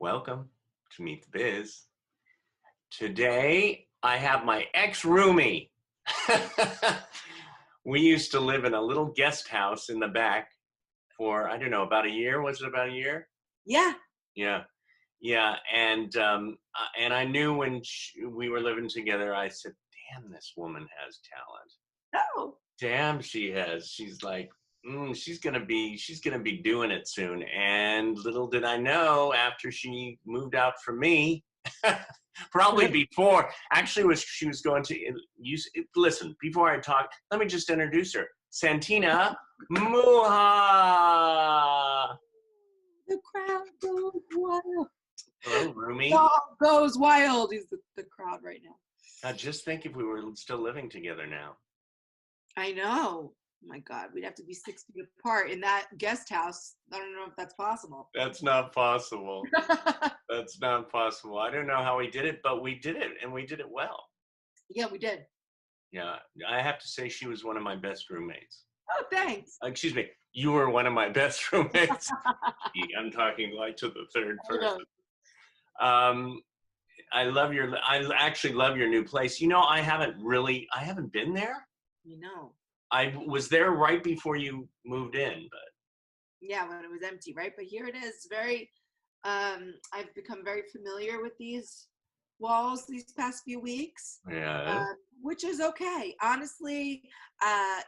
Welcome to Meet the Biz. Today, I have my ex-roomie. We used to live in a little guest house in the back for, I don't know, about a year. Was it about a year? Yeah. Yeah. Yeah. And I knew when we were living together, I said, damn, this woman has talent. Oh. Damn, she has. She's like, she's gonna be doing it soon. And little did I know, after she moved out from me, probably before, actually she was going to use. Listen, before I talk, let me just introduce her, Santina Muha. The crowd goes wild. Hello, roomie. Dog goes wild. He's the crowd right now. Just think if we were still living together now. I know. Oh my God, we'd have to be 6 feet apart in that guest house. I don't know if that's possible. That's not possible. That's not possible. I don't know how we did it, but we did it, and we did it well. Yeah, we did. Yeah, I have to say she was one of my best roommates. Oh, thanks. Excuse me, you were one of my best roommates. I'm talking like to the third person. I actually love your new place. You know, I haven't been there. You know. I was there right before you moved in, but. Yeah, when it was empty, right? But here it is. Very, I've become very familiar with these walls these past few weeks. Yeah. Which is okay. Honestly,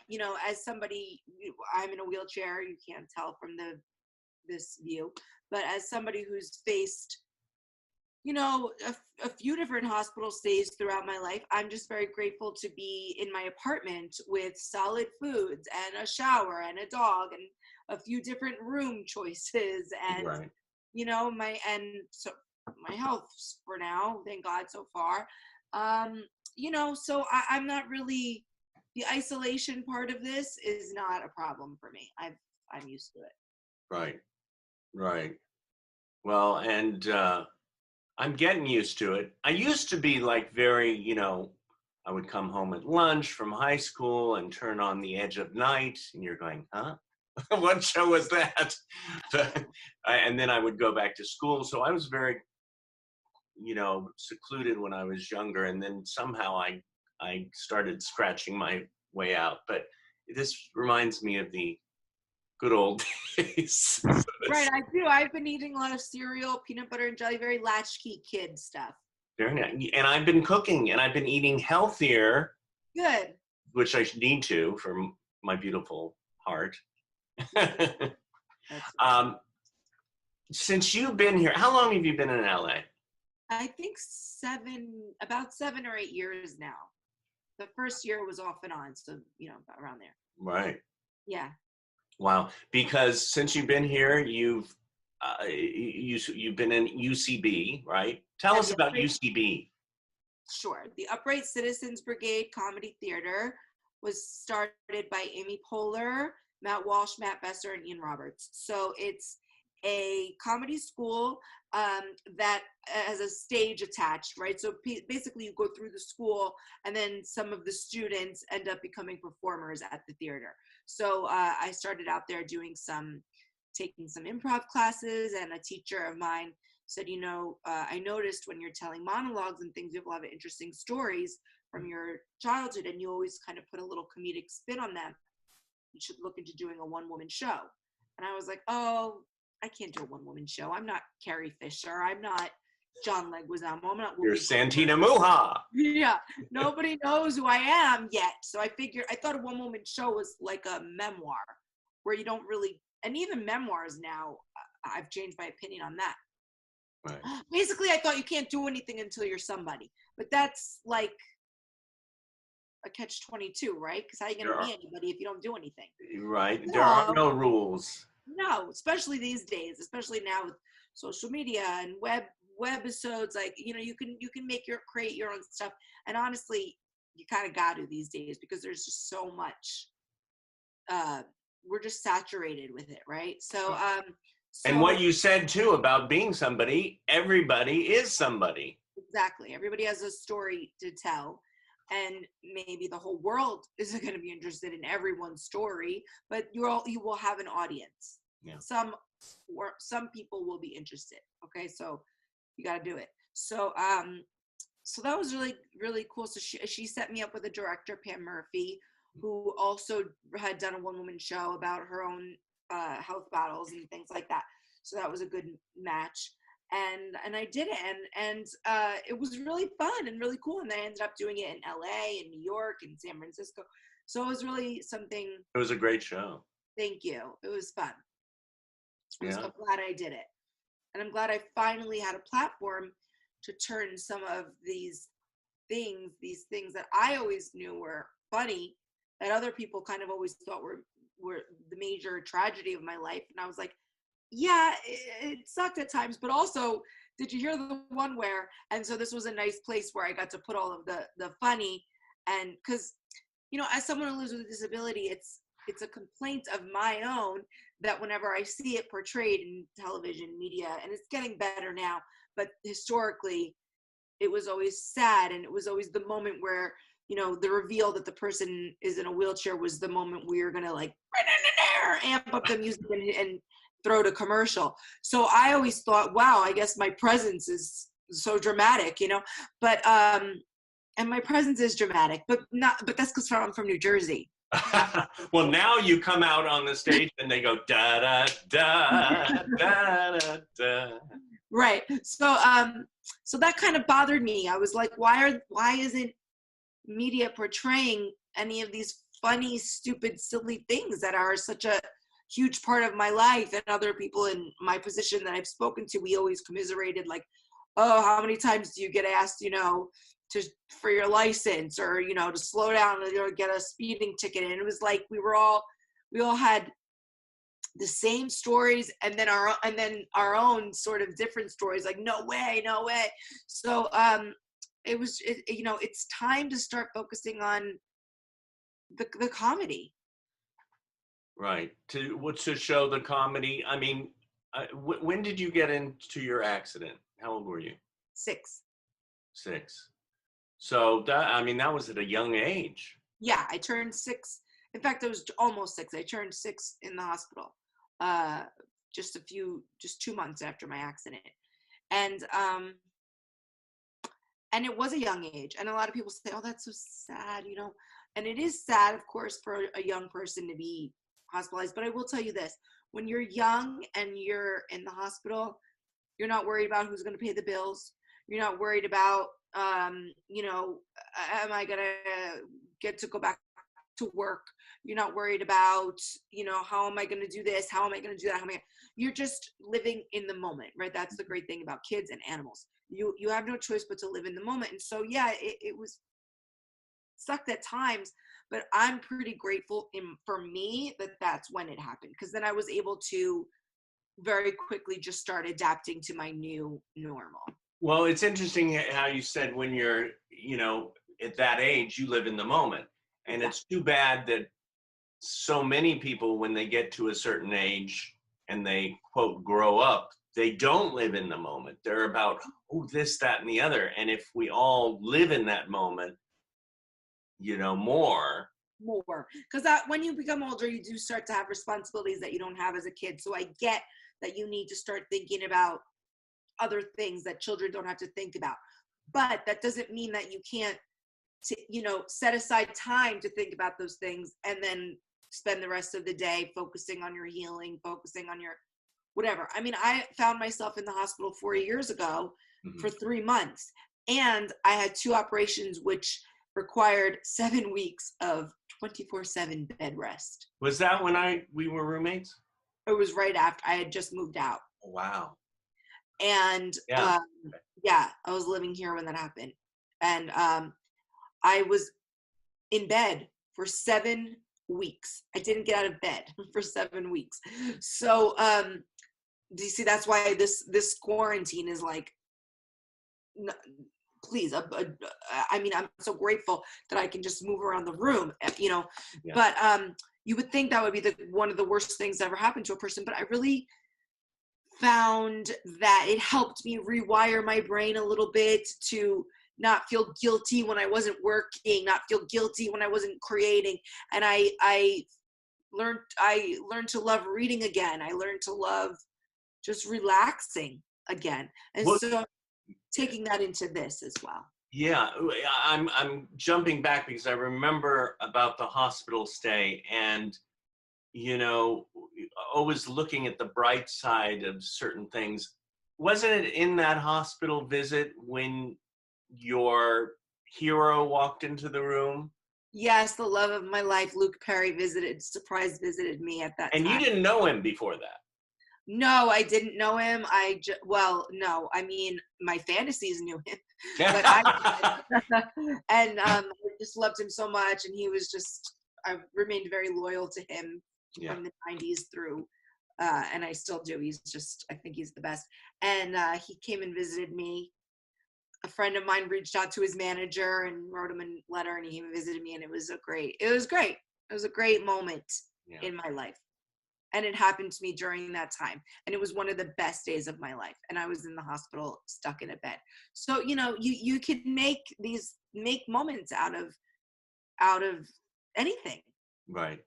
you know, as somebody, I'm in a wheelchair, you can't tell from this view, but as somebody who's faced, you know, a few different hospital stays throughout my life, I'm just very grateful to be in my apartment with solid foods and a shower and a dog and a few different room choices and, right. you know, my health for now, thank God so far. You know, so I'm not really, the isolation part of this is not a problem for me. I'm used to it. Right. Well, and I'm getting used to it. I used to be like very, you know, I would come home at lunch from high school and turn on The Edge of Night, and you're going, huh? What show was that? And then I would go back to school. So I was very, you know, secluded when I was younger, and then somehow I started scratching my way out. But this reminds me of the good old days. Right, I do. I've been eating a lot of cereal, peanut butter and jelly, very latchkey kid stuff. Very nice. And I've been cooking, and I've been eating healthier. Good. Which I need to for my beautiful heart. Since you've been here, how long have you been in LA? I think about 7 or 8 years now. The first year was off and on, so, you know, around there. Right. Yeah. Wow. Because since you've been here, you've been in UCB, right? Tell us about UCB. Sure. The Upright Citizens Brigade Comedy Theater was started by Amy Poehler, Matt Walsh, Matt Besser, and Ian Roberts. So it's a comedy school that has a stage attached, right? So basically you go through the school and then some of the students end up becoming performers at the theater. So I started out there taking some improv classes, and a teacher of mine said, you know, I noticed when you're telling monologues and things, you have a lot of interesting stories from your childhood, and you always kind of put a little comedic spin on them. You should look into doing a one-woman show. And I was like, oh, I can't do a one-woman show. I'm not Carrie Fisher. I'm not John Leguizamo. I'm not. You're Santina Muha. Yeah, nobody knows who I am yet. So I thought a one-woman show was like a memoir, where you don't really, and even memoirs now, I've changed my opinion on that. Right. Basically, I thought you can't do anything until you're somebody, but that's like a catch-22, right? Because how are you going to be anybody if you don't do anything? Right. There are no rules. No, especially these days, especially now with social media and webisodes. Like, you know, you can create your own stuff, and honestly, you kind of got to these days because there's just so much. We're just saturated with it, right? So, and what you said too about being somebody, everybody is somebody. Exactly. Everybody has a story to tell. And maybe the whole world isn't going to be interested in everyone's story, but you will have an audience. Yeah. Some people will be interested. Okay, so you got to do it. So so that was really, really cool. So she set me up with a director, Pam Murphy, who also had done a one-woman show about her own health battles and things like that. So that was a good match. And I did it, and it was really fun and really cool. And I ended up doing it in LA, in New York, and San Francisco. So it was really something. It was a great show. Thank you. It was fun. Yeah. I'm glad I did it. And I'm glad I finally had a platform to turn some of these things that I always knew were funny, that other people kind of always thought were the major tragedy of my life. And I was like, yeah, it sucked at times, but also, did you hear the one where? And so this was a nice place where I got to put all of the funny, and because, you know, as someone who lives with a disability, it's a complaint of my own that whenever I see it portrayed in television, media, and it's getting better now, but historically, it was always sad, and it was always the moment where, you know, the reveal that the person is in a wheelchair was the moment we were gonna like amp up the music and throw to commercial. So I always thought, wow, I guess my presence is so dramatic, you know, but and my presence is dramatic, but that's because I'm from New Jersey. Well, now you come out on the stage and they go da da da da da da. Right. So so that kind of bothered me. I was like, why isn't media portraying any of these funny, stupid, silly things that are such a huge part of my life? And other people in my position that I've spoken to, we always commiserated, like, oh, how many times do you get asked, you know, for your license, or, you know, to slow down, or get a speeding ticket? And it was like we all had the same stories, and then our own sort of different stories, like no way. So you know, it's time to start focusing on the comedy. Right. To show the comedy. I mean, when did you get into your accident? How old were you? 6. 6. So that was at a young age. Yeah, I turned 6. In fact, I was almost 6. I turned 6 in the hospital, just 2 months after my accident, and it was a young age. And a lot of people say, "Oh, that's so sad," you know, and it is sad, of course, for a young person to be hospitalized. But I will tell you this: when you're young and you're in the hospital, you're not worried about who's going to pay the bills. You're not worried about, you know, am I going to get to go back to work? You're not worried about, you know, how am I going to do this? How am I going to do that? You're just living in the moment, right? That's the great thing about kids and animals. You have no choice but to live in the moment. And so, yeah, it was sucked at times, but I'm pretty grateful for me that's when it happened, because then I was able to very quickly just start adapting to my new normal. Well, it's interesting how you said when you're, you know, at that age, you live in the moment. And it's too bad that so many people, when they get to a certain age and they, quote, grow up, they don't live in the moment. They're about, oh, this, that, and the other. And if we all live in that moment, you know, more. Because when you become older, you do start to have responsibilities that you don't have as a kid. So I get that you need to start thinking about other things that children don't have to think about. But that doesn't mean that you can't, you know, set aside time to think about those things and then spend the rest of the day focusing on your healing, focusing on your whatever. I mean, I found myself in the hospital 4 years ago for 3 months, and I had 2 operations which required 7 weeks of 24/7 bed rest. Was that when we were roommates? It was right after I had just moved out. Oh, wow. And yeah, I was living here when that happened. And I was in bed for 7 weeks. I didn't get out of bed for 7 weeks. So do you see, that's why this quarantine is like, please, I mean, I'm so grateful that I can just move around the room, you know. Yeah. But you would think that would be one of the worst things that ever happened to a person, but I really found that it helped me rewire my brain a little bit to not feel guilty when I wasn't working, not feel guilty when I wasn't creating. And I I learned to love reading again. I learned to love just relaxing again. And What? so taking that into this as well. Yeah, I'm jumping back because I remember about the hospital stay, and you know, always looking at the bright side of certain things. Wasn't it in that hospital visit when your hero walked into the room? Yes, the love of my life, Luke Perry, surprise visited me at that And you time. didn't know him before that. No, I didn't know him. Well, no, I mean, my fantasies knew him, but I and I just loved him so much, and he was just, I remained very loyal to him Yeah. from the 90s through, and I still do. He's just, I think he's the best. And he came and visited me. A friend of mine reached out to his manager and wrote him a letter, and he came and visited me, and it was great. It was a great moment Yeah. in my life. And it happened to me during that time. And it was one of the best days of my life. And I was in the hospital stuck in a bed. So, you know, you could make moments out of anything. Right.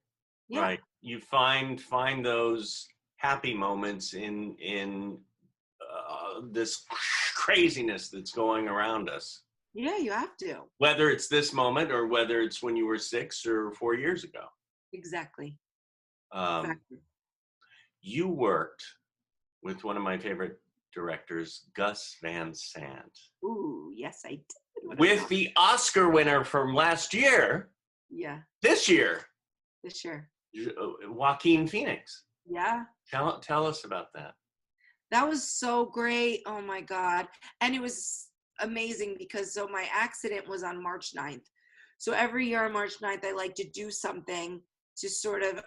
Yeah. Right. You find those happy moments in this craziness that's going around us. Yeah, you have to. Whether it's this moment or whether it's when you were 6 or 4 years ago. Exactly. Exactly. You worked with one of my favorite directors, Gus Van Sant. Ooh, yes, I did. With the Oscar winner from last year. Yeah. This year. Joaquin Phoenix. Yeah. Tell us about that. That was so great. Oh my God. And it was amazing because so my accident was on March 9th. So every year on March 9th, I like to do something to sort of,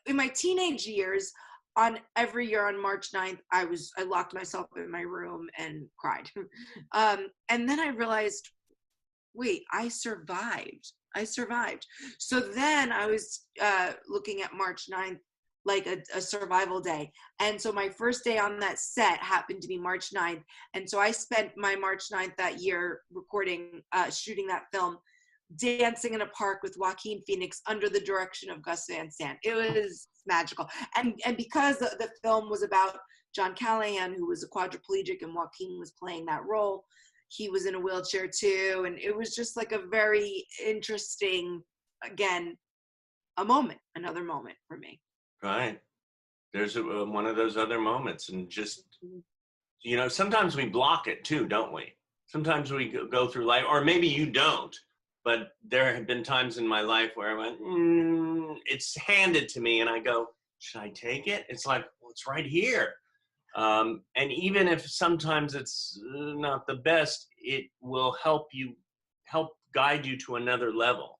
in my teenage years, on every year on March 9th, I locked myself in my room and cried. And then I realized, wait, I survived. So then I was looking at March 9th like a survival day. And so my first day on that set happened to be March 9th. And so I spent my March 9th that year shooting that film, dancing in a park with Joaquin Phoenix under the direction of Gus Van Sant. It was magical. And because the film was about John Callahan, who was a quadriplegic, and Joaquin was playing that role, he was in a wheelchair too. And it was just like a very interesting, again, another moment for me. Right. There's one of those other moments, and just, you know, sometimes we block it too, don't we? Sometimes we go through life, or maybe you don't, but there have been times in my life where I went, it's handed to me, and I go, should I take it? It's like, well, it's right here. And even if sometimes it's not the best, it will help guide you to another level.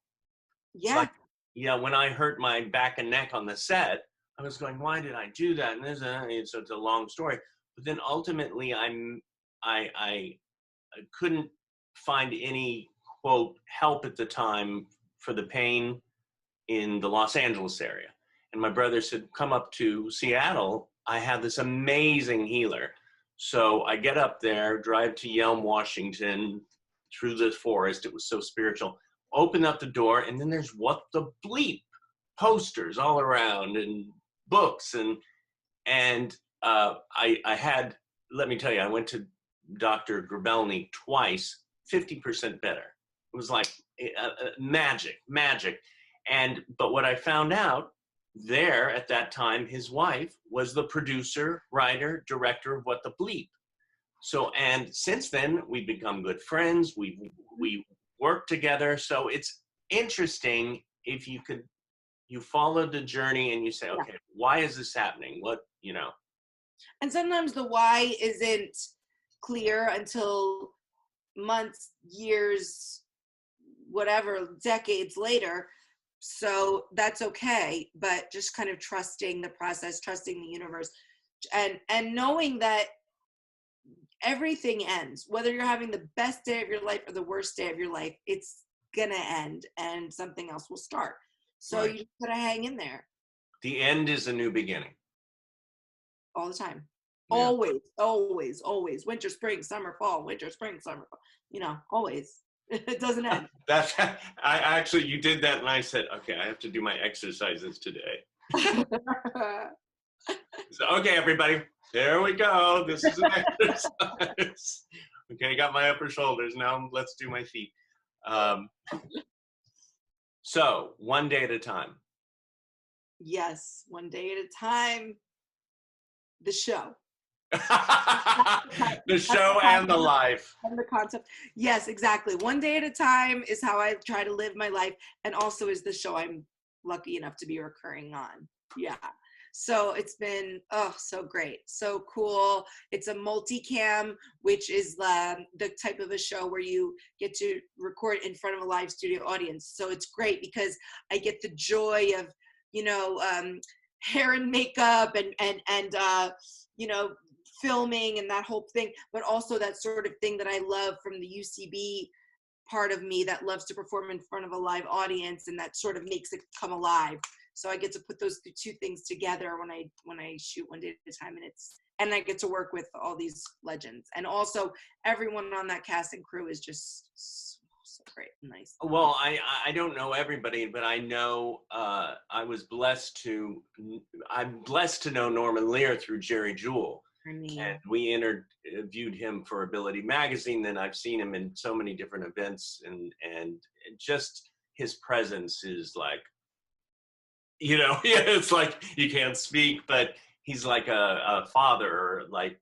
Yeah. It's like, yeah, when I hurt my back and neck on the set, I was going, why did I do that? And so it's a long story. But then ultimately, I couldn't find any, quote, help at the time for the pain in the Los Angeles area. And my brother said, come up to Seattle. I have this amazing healer. So I get up there, drive to Yelm, Washington, through the forest. It was so spiritual. Open up the door, and then there's what the bleep posters all around and books. And I had, let me tell you, I went to Dr. Grabelny twice, 50% better. It was like magic. But what I found out there at that time, his wife was the producer, writer, director of What the Bleep. So, and since then we've become good friends. We work together. So it's interesting if you follow the journey and you say, okay, why is this happening? What, you know? And sometimes the why isn't clear until months, years, whatever, decades later. So that's okay, but just kind of trusting the process, trusting the universe, and knowing that everything ends. Whether you're having the best day of your life or the worst day of your life, it's gonna end and something else will start. So right. You just gotta hang in there. The end is a new beginning. All the time. Yeah. Always. Winter, spring, summer, fall, winter, spring, summer, fall. You know, always. It doesn't end. You did that, and I said, okay, I have to do my exercises today. So, okay, everybody, there we go. This is an exercise. Okay, got my upper shoulders. Now let's do my feet. So, one day at a time. Yes, one day at a time. The show. The show and the life. And the concept. Yes, exactly. One day at a time is how I try to live my life, and also is the show I'm lucky enough to be recurring on. Yeah. So it's been so great, so cool. It's a multicam, which is the type of a show where you get to record in front of a live studio audience. So it's great because I get the joy of, you know, hair and makeup and you know, filming and that whole thing, but also that sort of thing that I love from the UCB part of me that loves to perform in front of a live audience, and that sort of makes it come alive. So I get to put those two things together when I shoot one day at a time, and I get to work with all these legends, and also everyone on that cast and crew is just so great and nice. Well, I don't know everybody, but I know I'm blessed to know Norman Lear through Jerry Jewell. And we interviewed him for Ability Magazine. Then I've seen him in so many different events, and just his presence is like, you know, it's like you can't speak, but he's like a father, like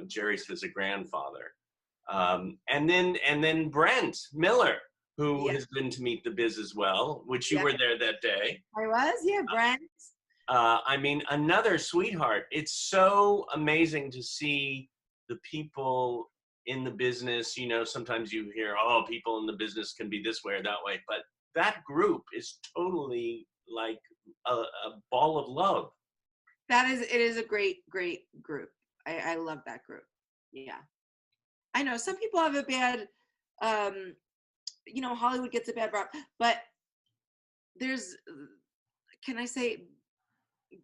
Jerry's was a grandfather. And then Brent Miller, who has been to Meet the Biz as well, which you were there that day. I was, Brent. I mean, another sweetheart. It's so amazing to see the people in the business. You know, sometimes you hear, oh, people in the business can be this way or that way, but that group is totally like a ball of love. It is a great group. I love that group. Yeah. I know some people have a bad, you know, Hollywood gets a bad rap, but there's, can I say,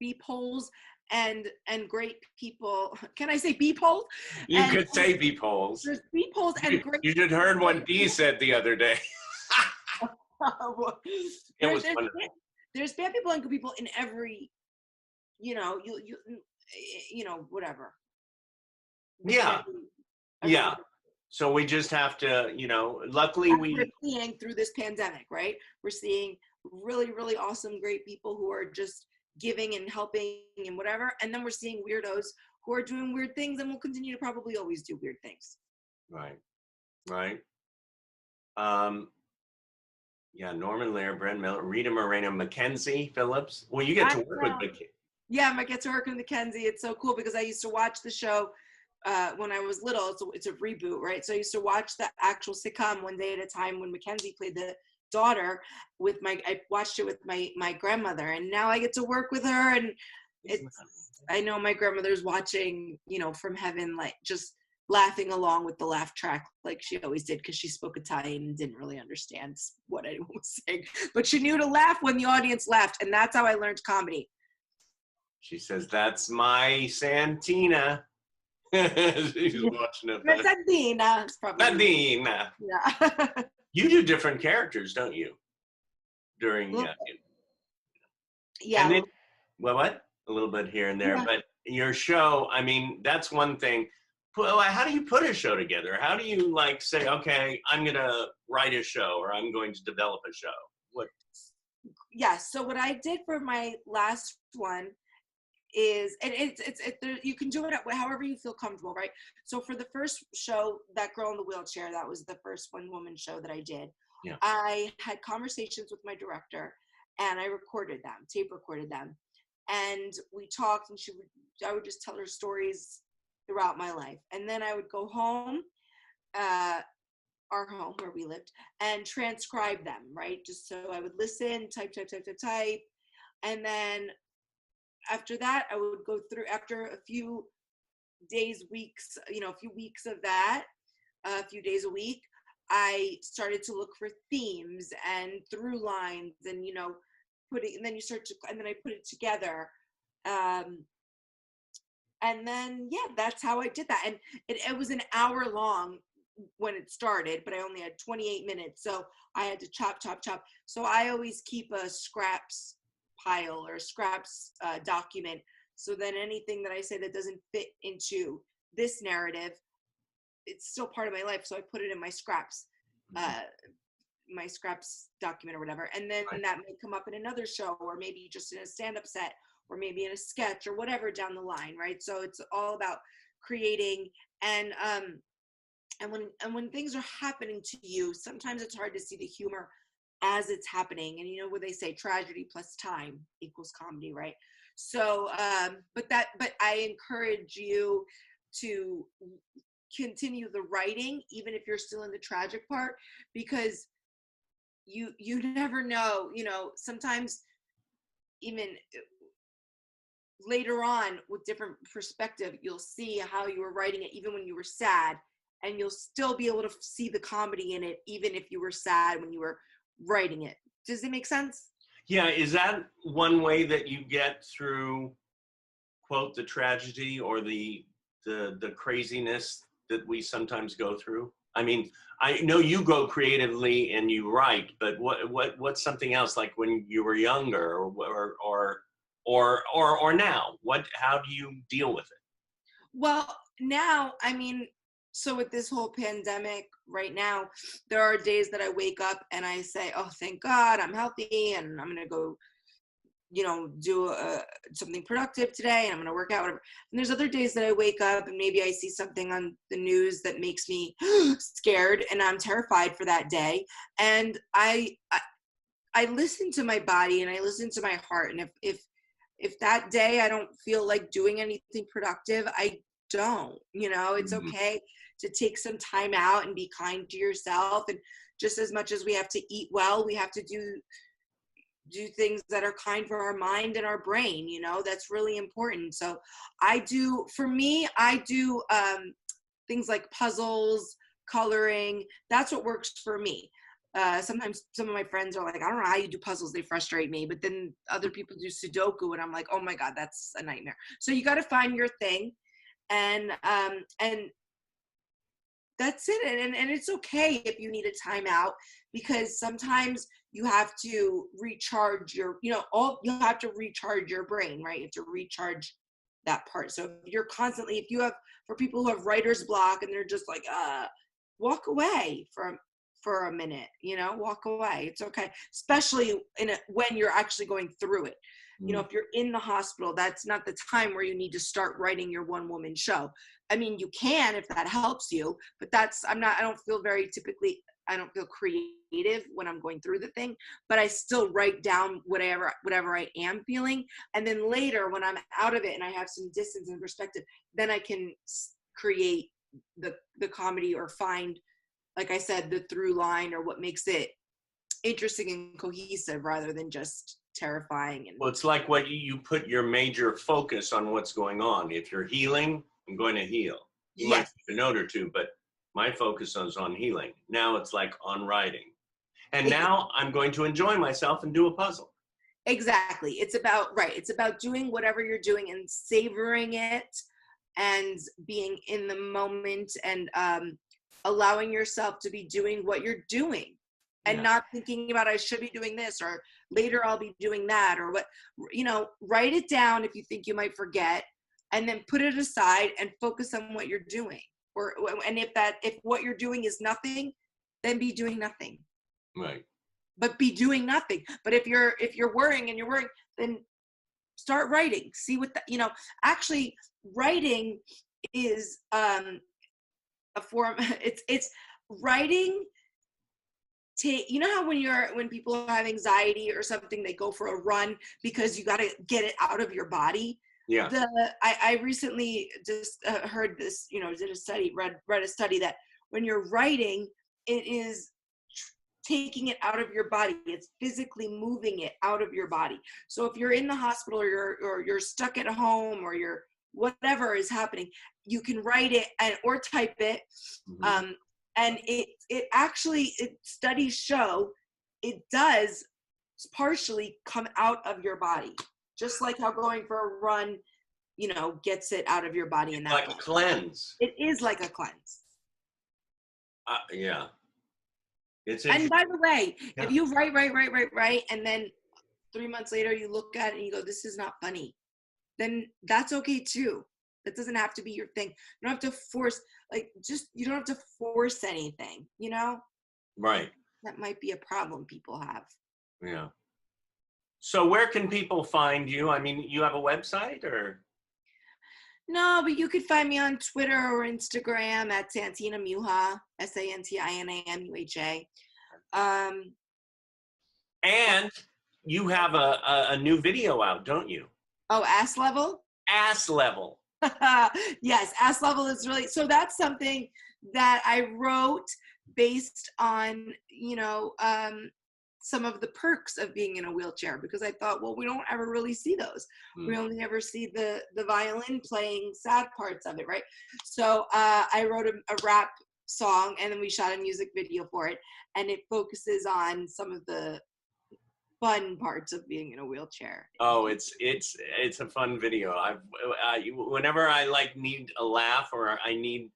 beep-holes and great people. Can I say beep-holes? You could say beep-holes. There's beep-holes and great. You should heard what Dee said the other day. It was funny. There's bad people and good people in every, you know, you know, whatever. Yeah. Yeah. So we just have to, you know, luckily we're seeing through this pandemic, right? We're seeing really, really awesome, great people who are just giving and helping and whatever. And then we're seeing weirdos who are doing weird things, and will continue to probably always do weird things. Right. Right. Yeah, Norman Lear, Brent Miller, Rita Moreno, Mackenzie Phillips. Well, you get to work with Mackenzie. Yeah, I get to work with Mackenzie. It's so cool because I used to watch the show when I was little. It's a reboot, right? So I used to watch the actual sitcom One Day at a Time when Mackenzie played the daughter I watched it with my grandmother, and now I get to work with her, and I know my grandmother's watching, you know, from heaven, like just laughing along with the laugh track like she always did, because she spoke Italian and didn't really understand what anyone was saying, but she knew to laugh when the audience laughed, and that's how I learned comedy. She says, that's my Santina. She's watching it. Santina. Santina. Yeah. You do different characters, don't you? During yeah. And then, well, what? A little bit here and there, but your show, I mean, that's one thing. How do you put a show together? How do you like say, okay, I'm gonna write a show, or I'm going to develop a show? What? Yeah. So what I did for my last one is, and you can do it however you feel comfortable, right? So for the first show, That Girl in the Wheelchair, that was the first one-woman show that I did. Yeah. I had conversations with my director, and I recorded them, tape recorded them, and we talked, and I would just tell her stories throughout my life, and then I would go home, our home where we lived, and transcribe them, right? Just so I would listen, type, and then after that, I would go through, after a few days, weeks, you know, a few weeks of that, a few days a week, I started to look for themes and through lines, and, you know, and then I put it together. And then, yeah, that's how I did that. And it was an hour long when it started, but I only had 28 minutes. So I had to chop. So I always keep a scraps pile or a scraps document. So then anything that I say that doesn't fit into this narrative, it's still part of my life. So I put it in my scraps document or whatever. And then Right. that may come up in another show, or maybe just in a stand-up set, or maybe in a sketch or whatever down the line, right? So it's all about creating. And when things are happening to you, sometimes it's hard to see the humor as it's happening. And you know what they say, tragedy plus time equals comedy, right? So but I encourage you to continue the writing even if you're still in the tragic part, because you never know, you know, sometimes even later on with different perspective, you'll see how you were writing it even when you were sad, and you'll still be able to see the comedy in it even if you were sad when you were writing it. Does it make sense? Yeah, is that one way that you get through, quote, the tragedy or the craziness that we sometimes go through? I mean, I know you go creatively and you write, but what's something else, like when you were younger or now? How do you deal with it? Well, now, I mean, so with this whole pandemic right now, there are days that I wake up and I say, oh, thank God I'm healthy and I'm going to go, you know, do something productive today, and I'm going to work out, whatever. And there's other days that I wake up and maybe I see something on the news that makes me scared, and I'm terrified for that day. And I listen to my body and I listen to my heart. And if that day I don't feel like doing anything productive, I don't, you know, it's Mhm. okay to take some time out and be kind to yourself. And just as much as we have to eat well, we have to do things that are kind for our mind and our brain, you know. That's really important. So for me I do things like puzzles, coloring. That's what works for me. Sometimes some of my friends are like, I don't know how you do puzzles, they frustrate me. But then other people do Sudoku and I'm like, oh my God, that's a nightmare. So you got to find your thing. And that's it. And it's okay if you need a timeout, because sometimes you have to recharge your, you know, you have to recharge your brain, right? You have to recharge that part. So if you have, for people who have writer's block and they're just like, walk away for a minute, you know, walk away. It's okay. Especially when you're actually going through it. You know, if you're in the hospital, that's not the time where you need to start writing your one woman show. I mean, you can if that helps you, but I don't feel creative when I'm going through the thing, but I still write down whatever I am feeling. And then later when I'm out of it and I have some distance and perspective, then I can create the comedy, or find, like I said, the through line, or what makes it interesting and cohesive rather than just terrifying. And Well, it's like what you put your major focus on what's going on. If you're healing, I'm going to heal. You might yes, keep a note or two, but my focus is on healing. Now it's like on writing. And now I'm going to enjoy myself and do a puzzle. exactly. It's about doing whatever you're doing and savoring it and being in the moment, and allowing yourself to be doing what you're doing, and Yeah. not thinking about, I should be doing this, or later I'll be doing that, or what, you know. Write it down if you think you might forget, and then put it aside and focus on what you're doing. And if what you're doing is nothing, then be doing nothing. Right. But be doing nothing. But if you're worrying and you're worrying, then start writing. See what you know. Actually, writing is a form. It's writing. You know how when people have anxiety or something, they go for a run because you got to get it out of your body. Yeah. I recently just heard this, you know, read a study that when you're writing, it is taking it out of your body. It's physically moving it out of your body. So if you're in the hospital, or you're stuck at home, or you're whatever is happening, you can write it or type it. Mm-hmm. And studies show it does partially come out of your body, just like how going for a run, you know, gets it out of your body in that Like way. a cleanse. It is like a cleanse. Yeah. It's And interesting. by the way, Yeah. if you write, and then 3 months later you look at it and you go, this is not funny, then that's okay too. That doesn't have to be your thing. You don't have to force, you don't have to force anything, you know? Right. That might be a problem people have. Yeah. So where can people find you? I mean, you have a website or? No, but you could find me on Twitter or Instagram at Santina Muha, SANTINAMUHA. And you have a new video out, don't you? Oh, ass level? Ass level. Yes, ass level is really, so that's something that I wrote based on, some of the perks of being in a wheelchair, because I thought, well, we don't ever really see those. We only ever see the violin playing sad parts of it, right? So I wrote a rap song, and then we shot a music video for it, and it focuses on some of the fun parts of being in a wheelchair. Oh, it's a fun video. Whenever I need a laugh or I need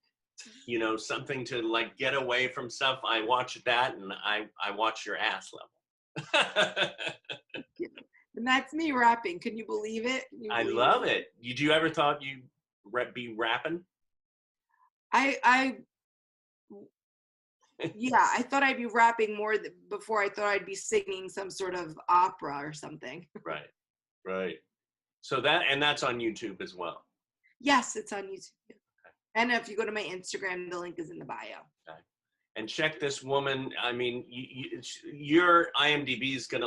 something to get away from stuff, I watch that, and I watch your ass level. And that's me rapping. Can you believe it? I love it. Did you ever thought you'd be rapping? Yeah, I thought I'd be rapping more before I thought I'd be singing some sort of opera or something. Right. So that's on YouTube as well. Yes, it's on YouTube. Okay. And if you go to my Instagram, the link is in the bio. Okay. And check this woman. I mean, your IMDb is gonna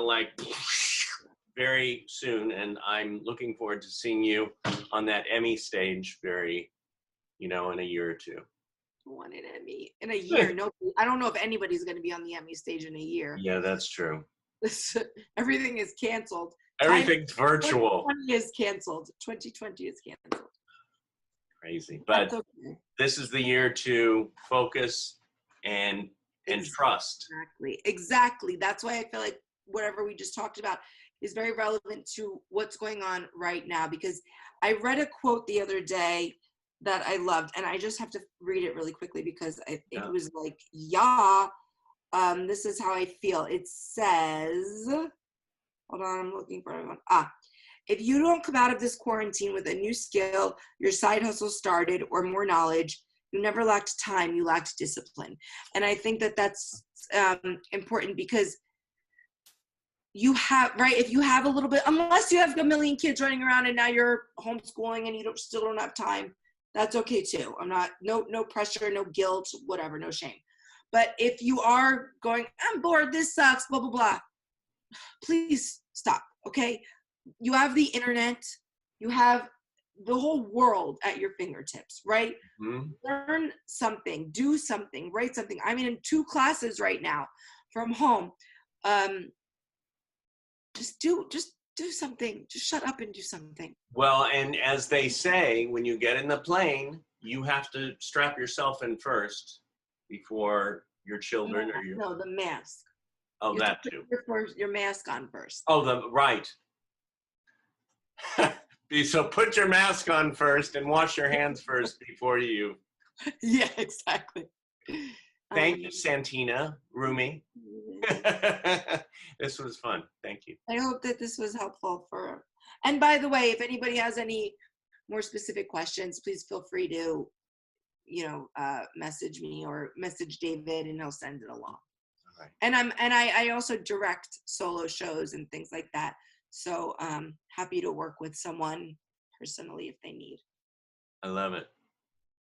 very soon, and I'm looking forward to seeing you on that Emmy stage in a year or two. Won an Emmy in a year. No, I don't know if anybody's going to be on the Emmy stage in a year. Yeah, that's true. Everything is canceled. Everything's virtual. 2020 is canceled. 2020 is canceled. Crazy, but okay. This is the year to focus and trust. Exactly. That's why I feel like whatever we just talked about is very relevant to what's going on right now, because I read a quote the other day that I loved, and I just have to read it really quickly because I think it was this is how I feel. It says, hold on, I'm looking for everyone. If you don't come out of this quarantine with a new skill, your side hustle started, or more knowledge, you never lacked time, you lacked discipline. And I think that that's important, because you have, right, if you have a little bit, unless you have a million kids running around and now you're homeschooling and you still don't have time, that's okay too. I'm not, no pressure, no guilt, whatever, no shame. But if you are going, I'm bored, this sucks, blah, blah, blah, please stop, okay? You have the internet, you have the whole world at your fingertips, right? Mm-hmm. Learn something, do something, write something. I'm in 2 classes right now from home. Just do something. Just shut up and do something. Well, and as they say, when you get in the plane, you have to strap yourself in first before your children or your... No, the mask. Oh, that too. Your mask on first. Oh, right. So put your mask on first and wash your hands first before you... Yeah, exactly. Thank you, Santina, Rumi. This was fun. Thank you. I hope that this was helpful for... And by the way, if anybody has any more specific questions, please feel free to, message me or message David, and he'll send it along. All right. And I also direct solo shows and things like that. So happy to work with someone personally if they need. I love it.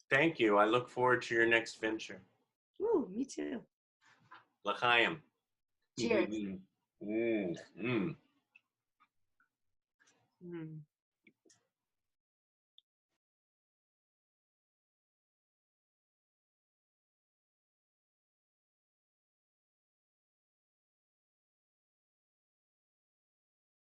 Thank you. I look forward to your next venture. Ooh, me too. L'chaim. Cheers. Mm. Mm. Mm.